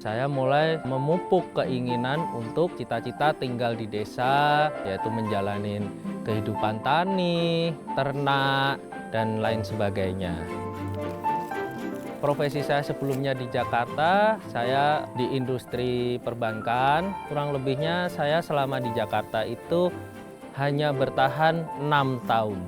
Saya mulai memupuk keinginan untuk cita-cita tinggal di desa, yaitu menjalani kehidupan tani, ternak, dan lain sebagainya. Profesi saya sebelumnya di Jakarta, saya di industri perbankan. Kurang lebihnya saya selama di Jakarta itu hanya bertahan 6 tahun.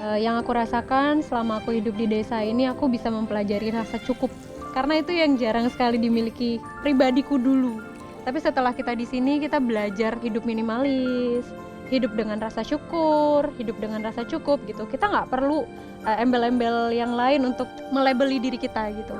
Yang aku rasakan selama aku hidup di desa ini, aku bisa mempelajari rasa cukup. Karena itu yang jarang sekali dimiliki pribadiku dulu. Tapi setelah kita di sini, kita belajar hidup minimalis, hidup dengan rasa syukur, hidup dengan rasa cukup gitu. Kita nggak perlu embel-embel yang lain untuk melabeli diri kita gitu.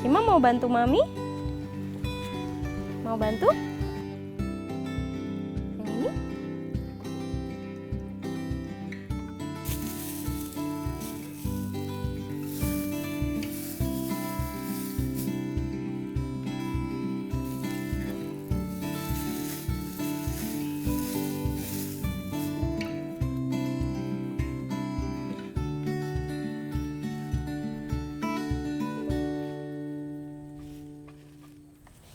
Cima mau bantu Mami? Mau bantu? Yang ini?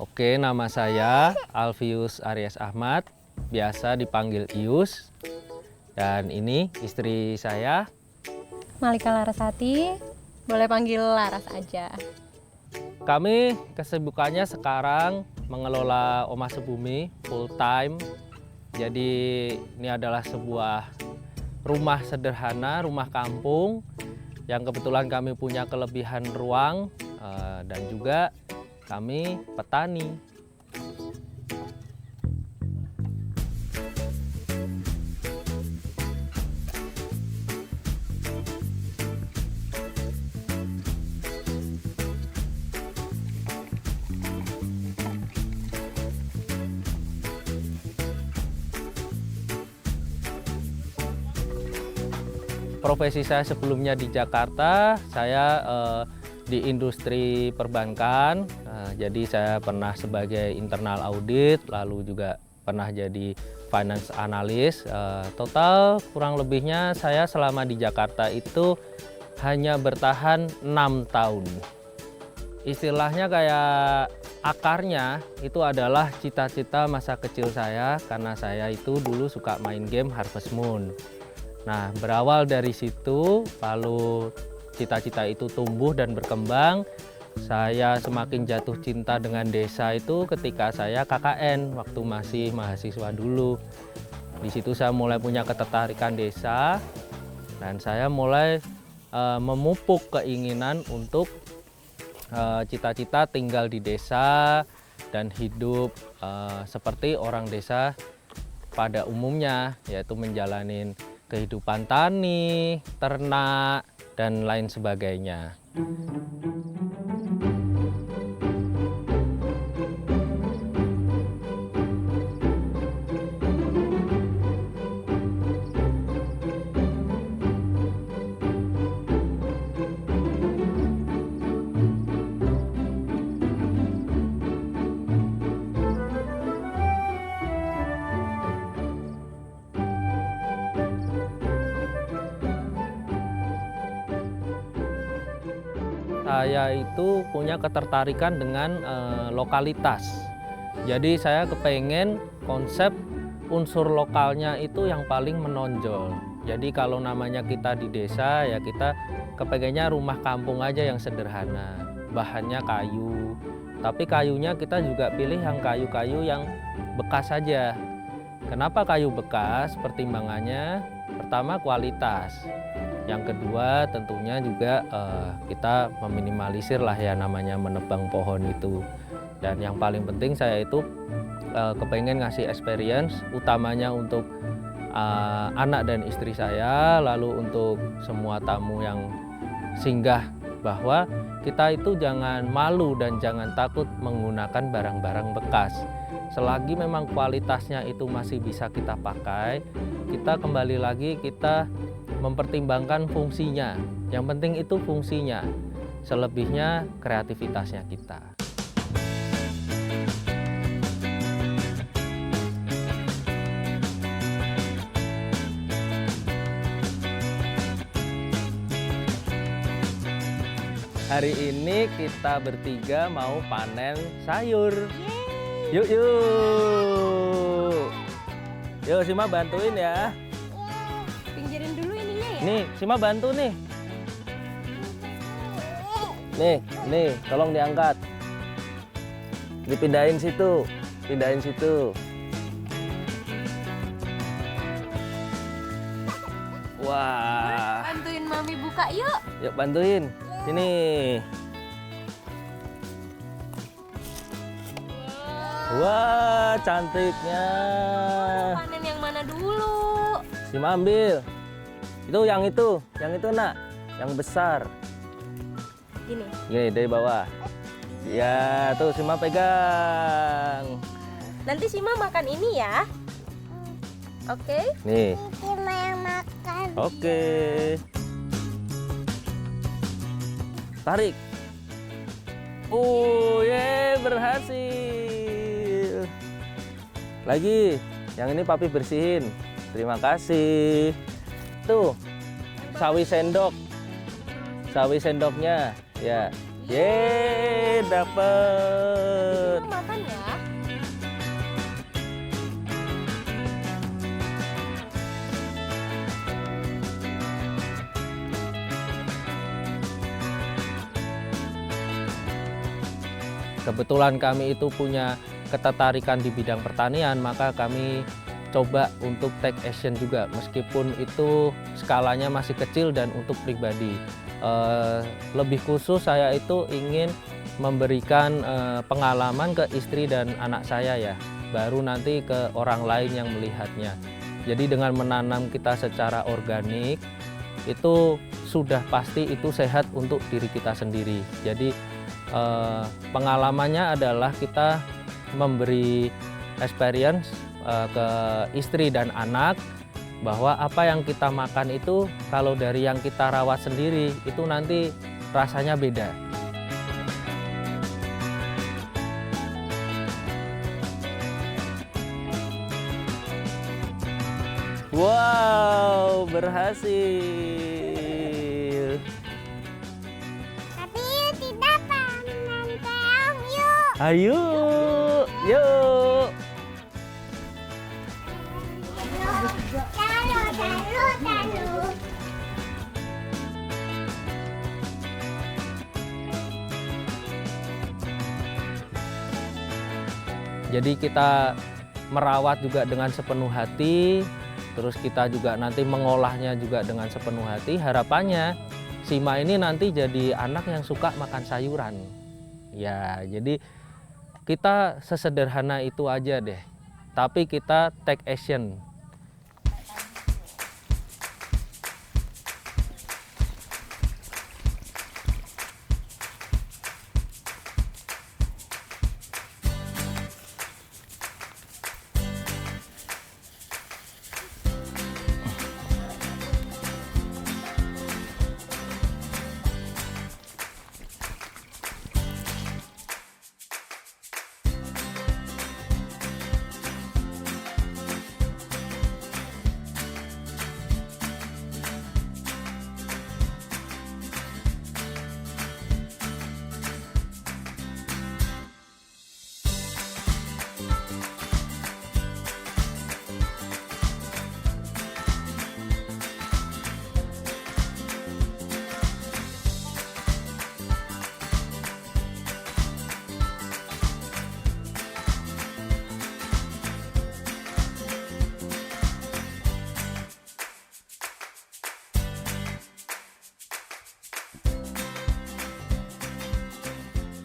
Oke, nama saya Alfius Aries Ahmad, biasa dipanggil Ius. Dan ini istri saya. Malika Larasati, boleh panggil Laras aja. Kami kesibukannya sekarang mengelola Omah Sebumi full time. Jadi ini adalah sebuah rumah sederhana, rumah kampung yang kebetulan kami punya kelebihan ruang dan juga kami petani. Profesi saya sebelumnya di Jakarta, saya di industri perbankan. Jadi saya pernah sebagai internal audit, lalu juga pernah jadi finance analyst. Total kurang lebihnya saya selama di Jakarta itu hanya bertahan 6 tahun. Istilahnya kayak akarnya itu adalah cita-cita masa kecil saya, karena saya itu dulu suka main game Harvest Moon. Nah, berawal dari situ, lalu cita-cita itu tumbuh dan berkembang. Saya semakin jatuh cinta dengan desa itu ketika saya KKN, waktu masih mahasiswa dulu. Di situ saya mulai punya ketertarikan desa, dan saya mulai memupuk keinginan untuk cita-cita tinggal di desa dan hidup seperti orang desa pada umumnya, yaitu menjalani kehidupan tani, ternak, dan lain sebagainya. Saya itu punya ketertarikan dengan lokalitas. Jadi saya kepengen konsep unsur lokalnya itu yang paling menonjol. Jadi kalau namanya kita di desa ya kita kepengennya rumah kampung aja yang sederhana, bahannya kayu. Tapi kayunya kita juga pilih yang kayu-kayu yang bekas saja. Kenapa kayu bekas? Pertimbangannya pertama kualitas. Yang kedua tentunya juga kita meminimalisir lah ya namanya menebang pohon itu. Dan yang paling penting saya itu kepengen ngasih experience utamanya untuk anak dan istri saya, lalu untuk semua tamu yang singgah bahwa kita itu jangan malu dan jangan takut menggunakan barang-barang bekas. Selagi memang kualitasnya itu masih bisa kita pakai, kita kembali lagi kita mempertimbangkan fungsinya. Yang penting itu fungsinya, selebihnya kreativitasnya kita. Hari ini kita bertiga mau panen sayur. Yuk, yuk. Yuk, Sima bantuin ya. Pinggirin dulu ininya ya. Nih, Sima bantu nih. Nih, tolong diangkat. Dipindahin situ, pindahin situ. Wah. Bantuin Mami buka yuk. Yuk bantuin. Sini. Wah, cantiknya. Panen yang mana dulu? Sima ambil. Yang itu nak, yang besar. Gini. Gini dari bawah. Ya, tuh Sima pegang. Nanti Sima makan ini ya. Oke? Nih. Sima yang makan. Oke. Tarik. Berhasil. Lagi, yang ini papi bersihin. Terima kasih. Tuh, sawi sendok. Sawi sendoknya, ya. Yeay, dapet. Sima makan ya. Kebetulan kami itu punya ketertarikan di bidang pertanian, maka kami coba untuk take action juga, meskipun itu skalanya masih kecil dan untuk pribadi. Lebih khusus saya itu ingin memberikan pengalaman ke istri dan anak saya ya, baru nanti ke orang lain yang melihatnya. Jadi dengan menanam kita secara organik, itu sudah pasti itu sehat untuk diri kita sendiri. Jadi pengalamannya adalah kita memberi experience ke istri dan anak bahwa apa yang kita makan itu kalau dari yang kita rawat sendiri itu nanti rasanya beda. Wow, berhasil. Tapi tidak panen terong yuk. Ayo, yuk. Taruh. Jadi kita merawat juga dengan sepenuh hati, terus kita juga nanti mengolahnya juga dengan sepenuh hati. Harapannya Sima ini nanti jadi anak yang suka makan sayuran. Ya, jadi kita sesederhana itu aja deh. Tapi kita take action.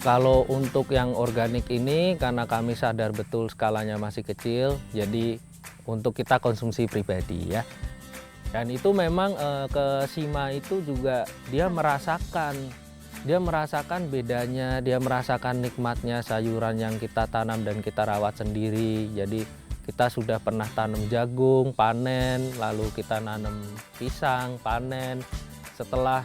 Kalau untuk yang organik ini karena kami sadar betul skalanya masih kecil, jadi untuk kita konsumsi pribadi ya. Dan itu memang ke Sima itu juga dia merasakan bedanya, dia merasakan nikmatnya sayuran yang kita tanam dan kita rawat sendiri. Jadi kita sudah pernah tanam jagung, panen, lalu kita nanam pisang, panen. Setelah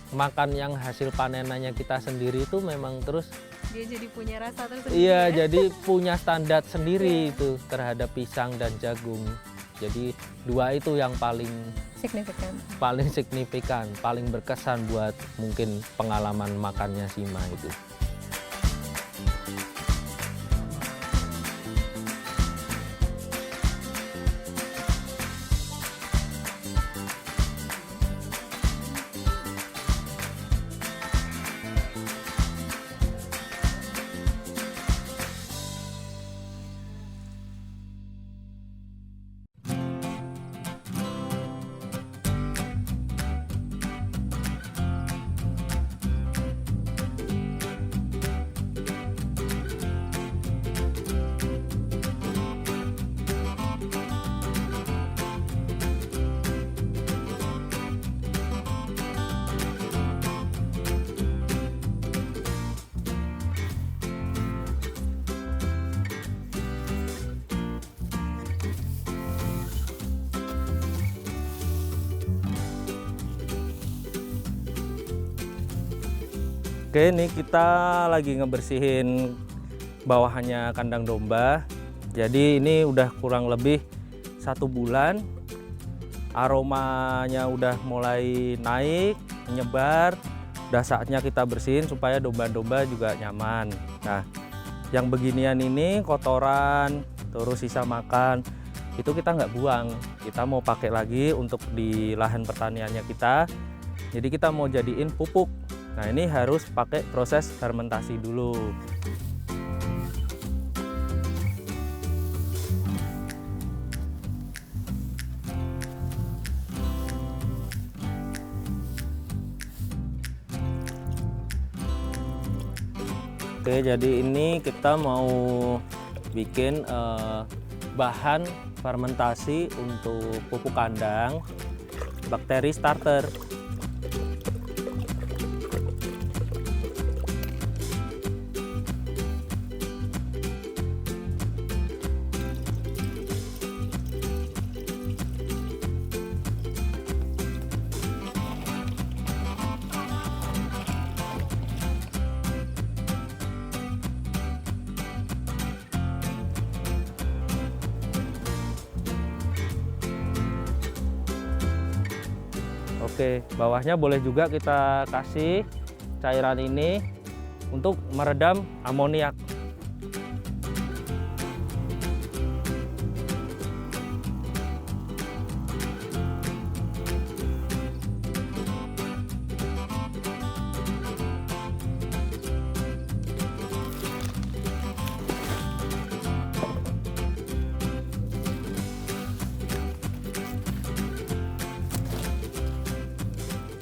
makan yang hasil panenannya kita sendiri itu memang terus Dia jadi punya rasa tersendiri. iya, ya? jadi punya standar sendiri Iya. itu terhadap pisang dan jagung. Jadi dua itu yang paling Signifikan. paling berkesan buat mungkin pengalaman makannya Sima itu. Oke, ini kita lagi ngebersihin bawahannya kandang domba. Jadi ini udah kurang lebih 1 bulan. Aromanya udah mulai naik, menyebar. Udah saatnya kita bersihin supaya domba-domba juga nyaman. Nah, yang beginian ini kotoran, terus sisa makan, itu kita nggak buang. Kita mau pakai lagi untuk di lahan pertaniannya kita. Jadi kita mau jadiin pupuk. Nah, ini harus pakai proses fermentasi dulu. Oke, jadi ini kita mau bikin bahan fermentasi untuk pupuk kandang bakteri starter. Oke, bawahnya boleh juga kita kasih cairan ini untuk meredam amoniak.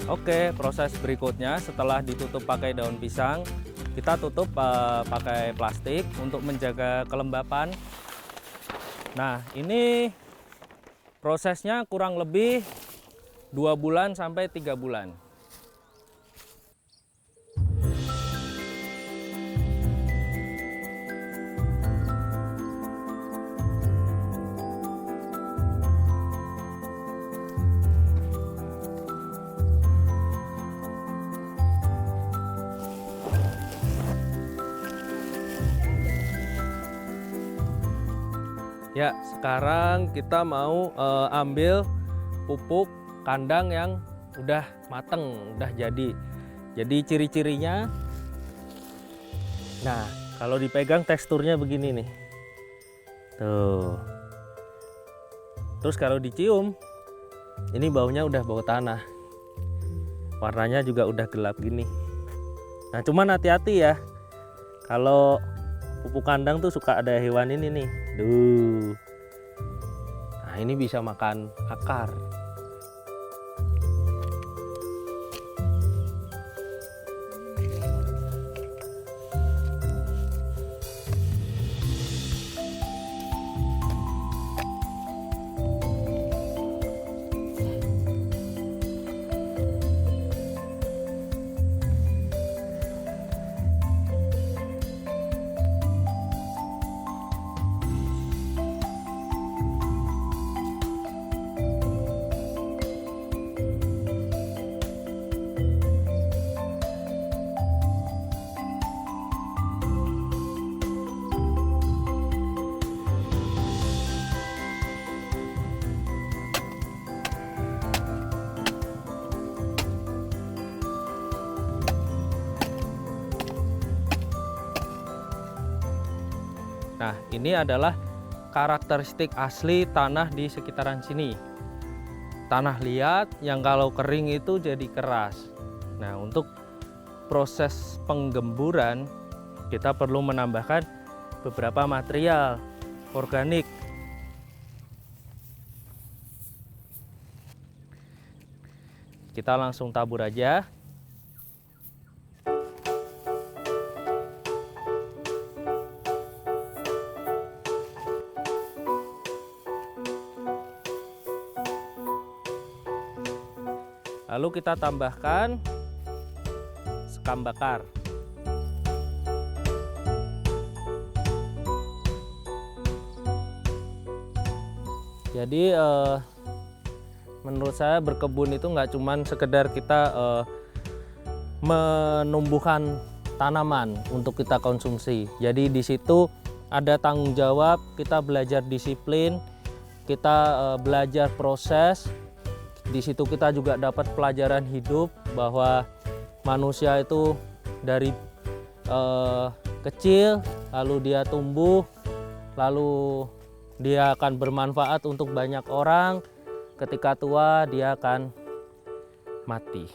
Oke, proses berikutnya setelah ditutup pakai daun pisang, kita tutup pakai plastik untuk menjaga kelembapan. Nah, ini prosesnya kurang lebih 2 bulan sampai 3 bulan. Ya, sekarang kita mau ambil pupuk kandang yang udah mateng, udah jadi. Jadi ciri-cirinya, nah kalau dipegang teksturnya begini nih. Tuh. Terus kalau dicium, ini baunya udah bau tanah. Warnanya juga udah gelap gini. Nah, cuman hati-hati ya. Kalau pupuk kandang tuh suka ada hewan ini nih. Duh. Nah, ini bisa makan akar. Nah, ini adalah karakteristik asli tanah di sekitaran sini. Tanah liat yang kalau kering itu jadi keras. Nah, untuk proses penggemburan kita perlu menambahkan beberapa material organik. Kita langsung tabur aja. Lalu kita tambahkan sekam bakar. Jadi menurut saya berkebun itu nggak cuman sekedar kita menumbuhkan tanaman untuk kita konsumsi. Jadi di situ ada tanggung jawab, kita belajar disiplin, kita belajar proses. Di situ kita juga dapat pelajaran hidup bahwa manusia itu dari kecil, lalu dia tumbuh, lalu dia akan bermanfaat untuk banyak orang. Ketika tua, dia akan mati.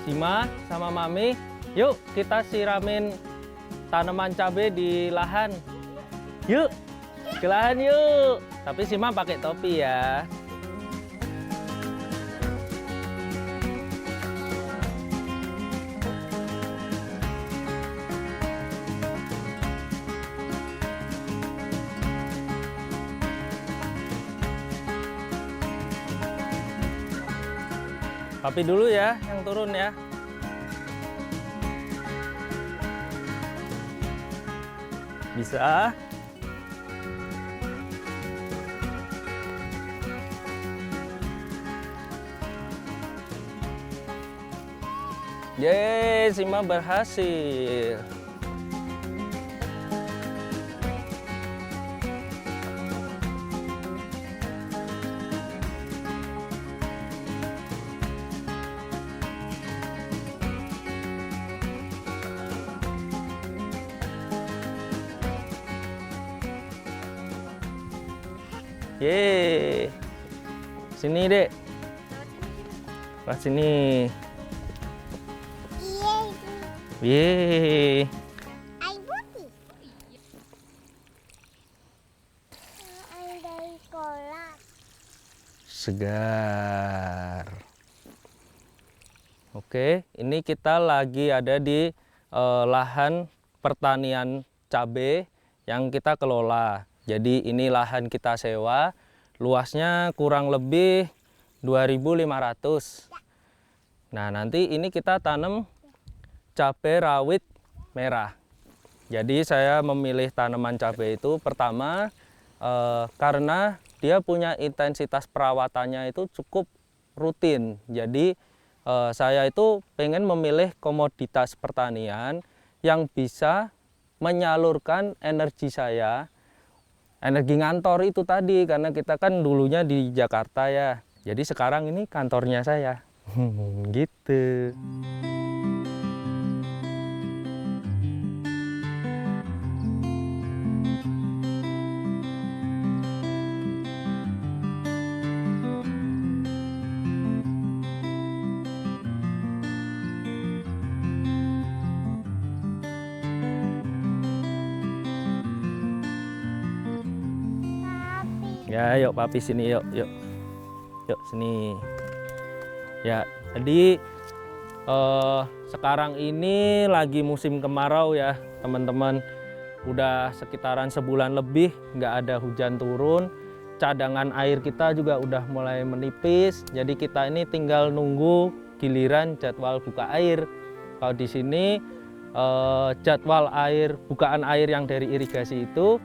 Sima sama Mami, yuk kita siramin tanaman cabai di lahan. Yuk, ke lahan yuk. Tapi Sima pakai topi ya. Papi dulu ya, yang turun ya. Bisa. Yeay, Sima berhasil. Yeay. Sini, Dek. Pas sini. Iya itu. Yeay. Air putih. Air dari kolam. Segar. Oke, ini kita lagi ada di lahan pertanian cabai yang kita kelola. Jadi ini lahan kita sewa, luasnya kurang lebih 2.500. Nah, nanti ini kita tanam cabai rawit merah. Jadi saya memilih tanaman cabai itu pertama karena dia punya intensitas perawatannya itu cukup rutin. Jadi saya itu pengen memilih komoditas pertanian yang bisa menyalurkan energi saya, energi ngantor itu tadi, karena kita kan dulunya di Jakarta ya. Jadi sekarang ini kantornya saya. Gitu. Ya, yuk Papi sini yuk, yuk. Yuk sini. Ya, jadi sekarang ini lagi musim kemarau ya, teman-teman. udah sekitaran sebulan lebih nggak ada hujan turun. Cadangan air kita juga udah mulai menipis. Jadi kita ini tinggal nunggu giliran jadwal buka air. Kalau di sini jadwal air, bukaan air yang dari irigasi itu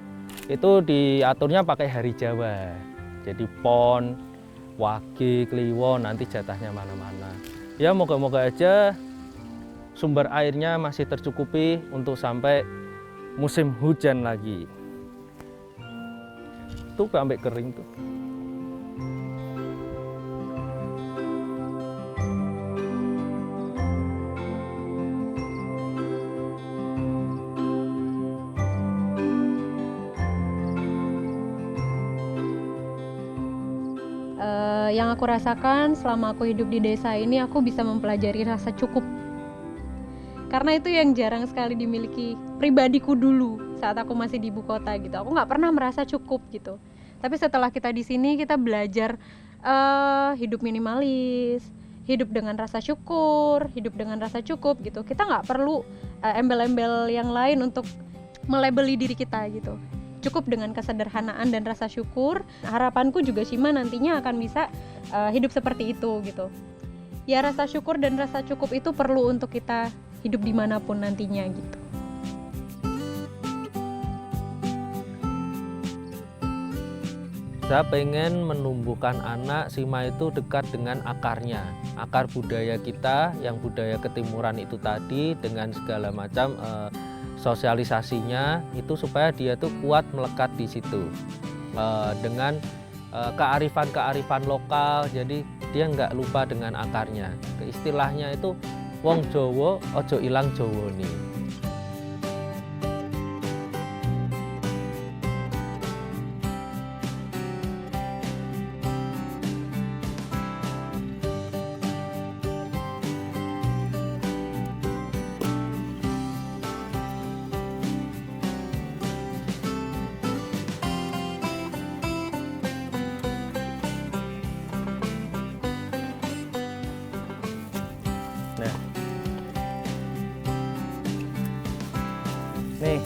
diaturnya pakai hari Jawa. Jadi Pon, Wage, Kliwon, nanti jatahnya mana-mana. Ya moga-moga aja sumber airnya masih tercukupi untuk sampai musim hujan lagi. Tuh sampai kering tuh. Yang aku rasakan selama aku hidup di desa ini, aku bisa mempelajari rasa cukup. Karena itu yang jarang sekali dimiliki pribadiku dulu saat aku masih di ibu kota gitu. Aku nggak pernah merasa cukup gitu. Tapi setelah kita di sini, kita belajar hidup minimalis, hidup dengan rasa syukur, hidup dengan rasa cukup gitu. Kita nggak perlu embel-embel yang lain untuk melabeli diri kita gitu. Cukup dengan kesederhanaan dan rasa syukur. Harapanku juga Shima nantinya akan bisa hidup seperti itu gitu. Ya, rasa syukur dan rasa cukup itu perlu untuk kita hidup dimanapun nantinya gitu. Saya pengen menumbuhkan anak Shima itu dekat dengan akarnya, akar budaya kita, yang budaya ketimuran itu tadi, dengan segala macam sosialisasinya itu supaya dia tuh kuat melekat di situ dengan kearifan lokal. Jadi dia nggak lupa dengan akarnya. Istilahnya itu wong Jowo ojo ilang Jowo nih. Nih,